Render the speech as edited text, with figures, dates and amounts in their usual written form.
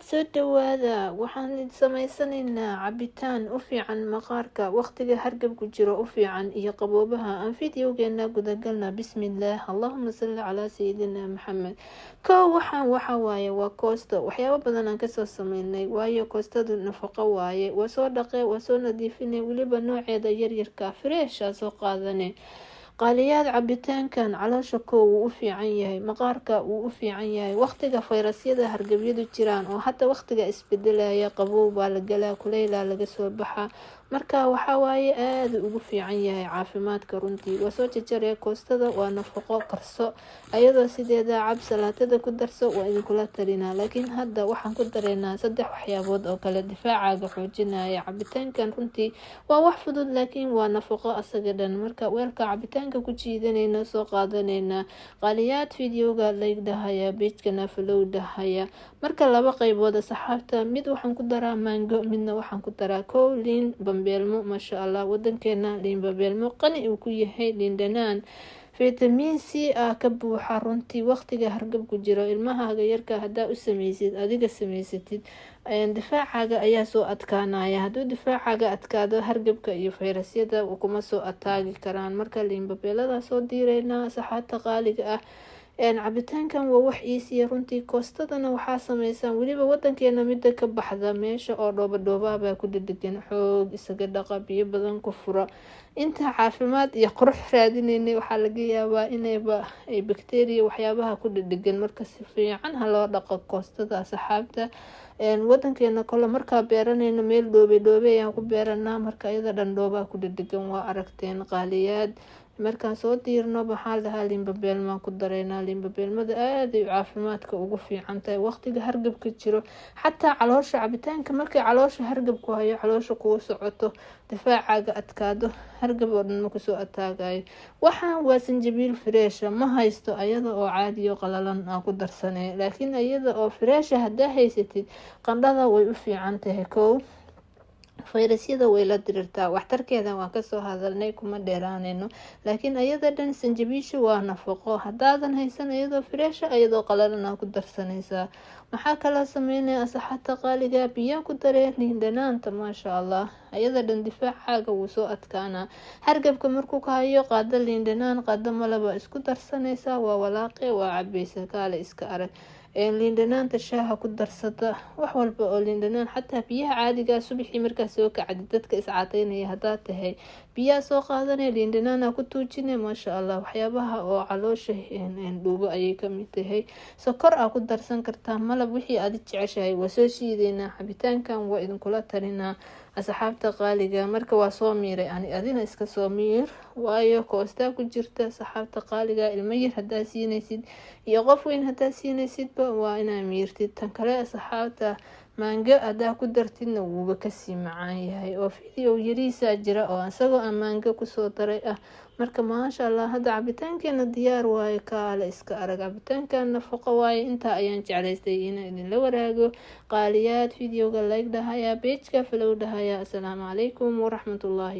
soo dhawaada waxaan samaysanaynaa cabitaan u fiican maqaarka waqtiga hargabku jiro u fiican iyo qaboobaha aan fiidiyowgeena gudagalna bismillaah allahuma salli calaa sayidina maxamed. waxa waaye waa koosto waxyaabo badan aan kasoo sameynay waayo koostadu nafaqo waaye waa soo dhaqe waa soo nadiifinay weliba nooceeda yaryarka freesha soo qaadane qaaliyaad cabitaankan caloosha wuu u fiican yahay maqaarka wuu u fiican yahay waqtiga fayrasyada hargabyadu jiraan oo hadda waqtiga isbedelaya qabow baa la galaa kuleyla laga soo baxa marka waxa waaye aad ugu fiican yahay caafimaadka runtii waa soo jajaree koostada waa nafaqo karso ayadoo sideeda cab salaatada ku darso waa idinkula talinaa laakiin hadda waxaan ku dareynaa 3 waxyaabood oo kale difaacaga xoojinaya cabitaankan runtii waa wax fudud laakiin waa nafaqo asaga dhan marka weelka cabitaanka ku jiidanayna soo qaadanayna qaaliyaad fiidiyowga leegdahaya beejkana falowdahaya marka laba qaybood saxaabta mid waxaan ku daraa mango midna waxaan ku daraa liin bambeelmo masha Allah wadankeena liin bambeelmo qani uu ku yahay liin dhanaan فيتامين C ka buuxa runtii waqtiga hargabku jiro ilmahaaga yarka hadaa u sameysid adiga sameysatid difaacaga ayaa soo adkaanaya haduu difaacaga adkaado hargabka iyo fayrasyada kuma soo ataagi karaan marka liin bambeelada soo diireyna saxaata qaaliga ah cabitaankan waa wax iisiya runtii koostadana waxaa sameysaan weliba wadankeena mida ka baxda meesha oo dhooba ku dhedhegan xoog isaga dhaqa biyo badan ku fura inta caafimaad iyo qurux raadinaynay waxaa laga yaabaa inayba ay bacteria waxyaabaha ku dhedhegan marka si fiican loo dhaqo koostada saxaabta wadankeena kale marka beeranayno meel dhoobe ayaan ku beeranaa marka iyada dhan dhooba ku dhedhegan waa aragteen qaaliyaad markaan soo diirno waxaa lahaa liin bambeelmo ku dareynaa liin bambeelmada aad ay caafimaadka ugu fiican tahay waqtiga hargabka jiro xataa caloosha cabitaanka markay caloosha hargabku hayo caloosha kugu socoto difaacaga adkaado hargab oo dhan ma kusoo ataagayo waxaan waa sanjabiil fresh ma haysto ayada oo caadi oo qalalan aan ku darsanay laakiin ayada oo fresh hadaa haysatid qandhada way u fiican tahay fayrasyada way la dirirtaa waxtarkeeda waan kasoo hadalnay kuma dheeraanayno laakiin ayada dhan sanjabiisha waa nafaqo hadaadan haysan ayadoo fresh ayadoo qalalan ku darsanaysaa maxaa kala sameynaya saxaata qaaliga biyo ku dareen liin dhanaanta maasha Allah ayada dhan difaacaga wuu soo adkaana hargabka markuu ka hayo qaada liin dhanaan qaada malaba isku darsanaysaa waa walaaqe waa cabaysa kale iska arag liin dhanaanta shaaha ku darsada wax walba oo liin dhanaan xataa biyaha caadiga subaxii markaa soo kacdi dadka iscaateynaya hadaa tahay biyaha soo qaadanay liin dhanaan ku tuujinay maasha Allah waxyaabaha oo caloosha dhuubo ayay kamid tahay sokor ku darsan kartaa malab wixii aad jeceshahay waa soo shiideynaa cabitaankan waa idinkula talinaa asxaabta qaaliga marka waa soo miiray adina iska soo miir waayo koosta ku jirta asxaabta qaaliga ilmo yar hadaa siinaysid iyo qof weyn hadaa siinaysid waa inaa miirtid tan kale asxaabta mango hadaa ku dartidna wuuba kasii macaan yahay oo fiidiyow yariisa jira oo asagoo mango kusoo daray marka maasha Allah hada cabitaankeena diyaar waaye kaale iska arag cabitaankan nafaqo waaye inta ayaan jeclaystay inaan idin la waraago qaaliyaad fiidiyowga like dhahaya page-ka follow dhahaya assalaamu calaykum waraxmatullaahi